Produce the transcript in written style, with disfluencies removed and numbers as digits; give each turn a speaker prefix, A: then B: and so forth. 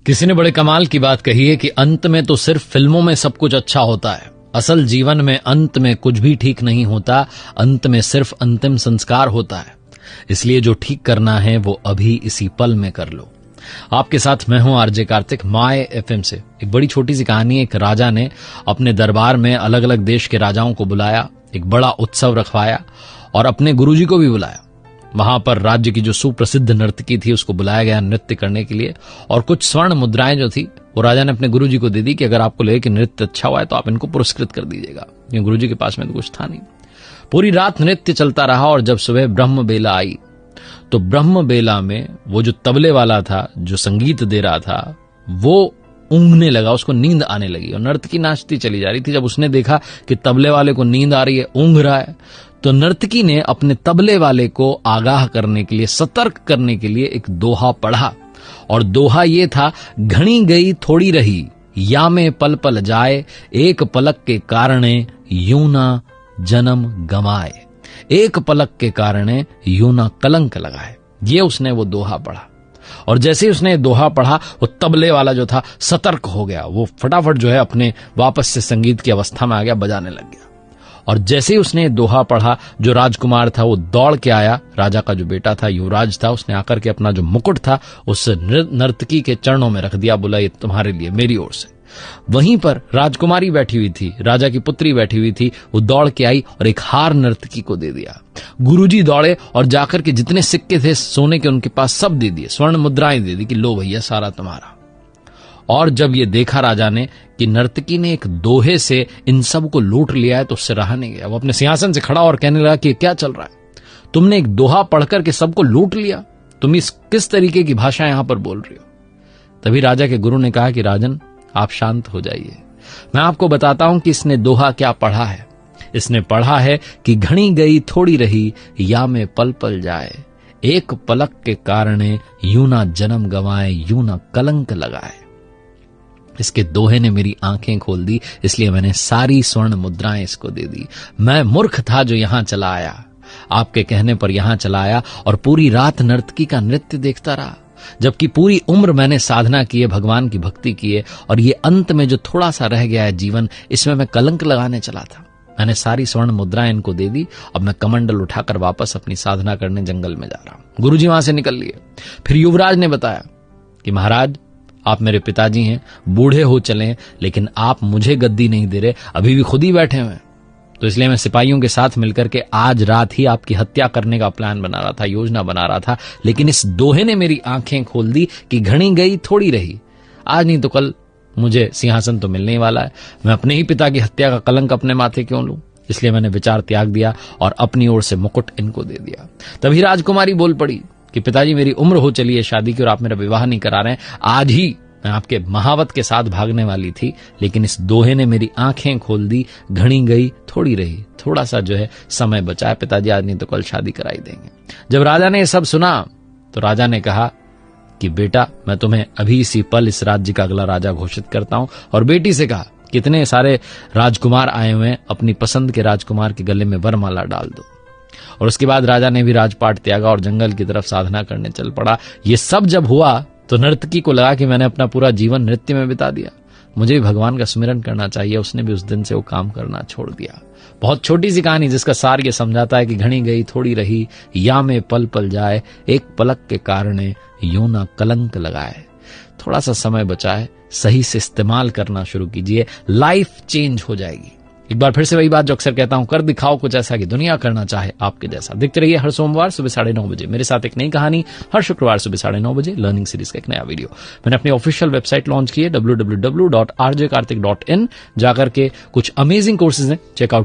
A: किसी ने बड़े कमाल की बात कही है कि अंत में तो सिर्फ फिल्मों में सब कुछ अच्छा होता है, असल जीवन में अंत में कुछ भी ठीक नहीं होता, अंत में सिर्फ अंतिम संस्कार होता है। इसलिए जो ठीक करना है वो अभी इसी पल में कर लो। आपके साथ मैं हूं आरजे कार्तिक, माय एफएम से। एक बड़ी छोटी सी कहानी। एक राजा ने अपने दरबार में अलग अलग देश के राजाओं को बुलाया, एक बड़ा उत्सव रखवाया और अपने गुरुजी को भी बुलाया। वहां पर राज्य की जो सुप्रसिद्ध नर्तकी थी उसको बुलाया गया नृत्य करने के लिए, और कुछ स्वर्ण मुद्राएं जो थी वो राजा ने अपने गुरुजी को दे दी कि अगर आपको लगे कि नृत्य अच्छा हुआ है तो आप इनको पुरस्कृत कर दीजिएगा। गुरुजी के पास में तो कुछ था नहीं। पूरी रात नृत्य चलता रहा और जब सुबह ब्रह्म बेला आई तो ब्रह्म बेला में वो जो तबले वाला था, जो संगीत दे रहा था, वो ऊँघने लगा, उसको नींद आने लगी और नर्तकी नाचती चली जा रही थी। जब उसने देखा कि तबले वाले को नींद आ रही है, ऊँघ रहा है, तो नर्तकी ने अपने तबले वाले को आगाह करने के लिए, सतर्क करने के लिए एक दोहा पढ़ा। और दोहा ये था, घनी गई थोड़ी रही या में पल पल जाए, एक पलक के कारणे यूं ना जन्म गमाए, एक पलक के कारणे यूं ना कलंक लगाए। ये उसने वो दोहा पढ़ा और जैसे ही उसने दोहा पढ़ा वो तबले वाला जो था सतर्क हो गया। वो फटाफट जो है अपने वापस से संगीत की अवस्था में आ गया, बजाने लग गया। और जैसे ही उसने दोहा पढ़ा, जो राजकुमार था वो दौड़ के आया, राजा का जो बेटा था, युवराज था, उसने आकर के अपना जो मुकुट था उस नर्तकी के चरणों में रख दिया, बोला ये तुम्हारे लिए मेरी ओर से। वहीं पर राजकुमारी बैठी हुई थी, राजा की पुत्री बैठी हुई थी, वो दौड़ के आई और एक हार नर्तकी को दे दिया। गुरुजी दौड़े और जाकर के जितने सिक्के थे सोने के उनके पास सब दे दिए, स्वर्ण मुद्राएं दे दी कि लो भैया सारा तुम्हारा। और जब ये देखा राजा ने कि नर्तकी ने एक दोहे से इन सब को लूट लिया है तो उससे रहा नहीं गया। वो अपने सिंहासन से खड़ा और कहने लगा कि क्या चल रहा है, तुमने एक दोहा पढ़कर के सबको लूट लिया, तुम इस किस तरीके की भाषा यहां पर बोल रही हो। तभी राजा के गुरु ने कहा कि राजन आप शांत हो जाइए, मैं आपको बताता हूं कि इसने दोहा क्या पढ़ा है। इसने पढ़ा है कि घनी गई थोड़ी रही या में पल पल जाए, एक पलक के कारणे यूं ना जन्म गंवाए, यूं ना कलंक लगाए। इसके दोहे ने मेरी आंखें खोल दी, इसलिए मैंने सारी स्वर्ण मुद्राएं इसको दे दी। मैं मूर्ख था जो यहां चला आया, आपके कहने पर यहां चला आया और पूरी रात नर्तकी का नृत्य देखता रहा, जबकि पूरी उम्र मैंने साधना की है, भगवान की भक्ति की है, और ये अंत में जो थोड़ा सा रह गया है जीवन, इसमें मैं कलंक लगाने चला था। मैंने सारी स्वर्ण मुद्राएं इनको दे दी। अब मैं कमंडल उठाकर वापस अपनी साधना करने जंगल में जा रहा हूं। गुरुजी वहां से निकल लिए। फिर युवराज ने बताया कि महाराज आप मेरे पिताजी हैं, बूढ़े हो चले हैं, लेकिन आप मुझे गद्दी नहीं दे रहे, अभी भी खुद ही बैठे हुए हैं। तो इसलिए मैं सिपाहियों के साथ मिलकर के आज रात ही आपकी हत्या करने का प्लान बना रहा था, योजना बना रहा था, लेकिन इस दोहे ने मेरी आंखें खोल दी कि घनी गई थोड़ी रही, आज नहीं तो कल मुझे सिंहासन तो मिलने ही वाला है, मैं अपने ही पिता की हत्या का कलंक अपने माथे क्यों लूं। इसलिए मैंने विचार त्याग दिया और अपनी ओर से मुकुट इनको दे दिया। तभी राजकुमारी बोल पड़ी कि पिताजी मेरी उम्र हो चली है शादी की और आप मेरा विवाह नहीं करा रहे हैं। आज ही मैं आपके महावत के साथ भागने वाली थी, लेकिन इस दोहे ने मेरी आंखें खोल दी, घनी गई थोड़ी रही, थोड़ा सा जो है समय बचा है, पिताजी आज नहीं तो कल शादी कराई देंगे। जब राजा ने ये सब सुना तो राजा ने कहा कि बेटा मैं तुम्हें अभी इसी पल इस राज्य का अगला राजा घोषित करता हूं। और बेटी से कहा कितने सारे राजकुमार आए हुए हैं, अपनी पसंद के राजकुमार के गले में वरमाला डाल दो। और उसके बाद राजा ने भी राजपाट त्यागा और जंगल की तरफ साधना करने चल पड़ा। ये सब जब हुआ तो नर्तकी को लगा कि मैंने अपना पूरा जीवन नृत्य में बिता दिया, मुझे भी भगवान का स्मरण करना चाहिए। उसने भी उस दिन से वो काम करना छोड़ दिया। बहुत छोटी सी कहानी जिसका सार ये समझाता है कि घनी गई थोड़ी रही या में पल पल जाए, एक पलक के कारणे यूं ना कलंक लगाए। थोड़ा सा समय बचा है, सही से इस्तेमाल करना शुरू कीजिए, लाइफ चेंज हो जाएगी। एक बार फिर से वही बात जो अक्सर कहता हूं, कर दिखाओ कुछ ऐसा कि दुनिया करना चाहे आपके जैसा। देखते रहिए हर सोमवार सुबह 9:30 बजे मेरे साथ एक नई कहानी, हर शुक्रवार सुबह 9:30 बजे लर्निंग सीरीज का एक नया वीडियो। मैंने अपनी ऑफिशियल वेबसाइट लॉन्च की है www.rjkartik.in, जाकर के कुछ अमेजिंग कोर्सेज हैं चेकआउट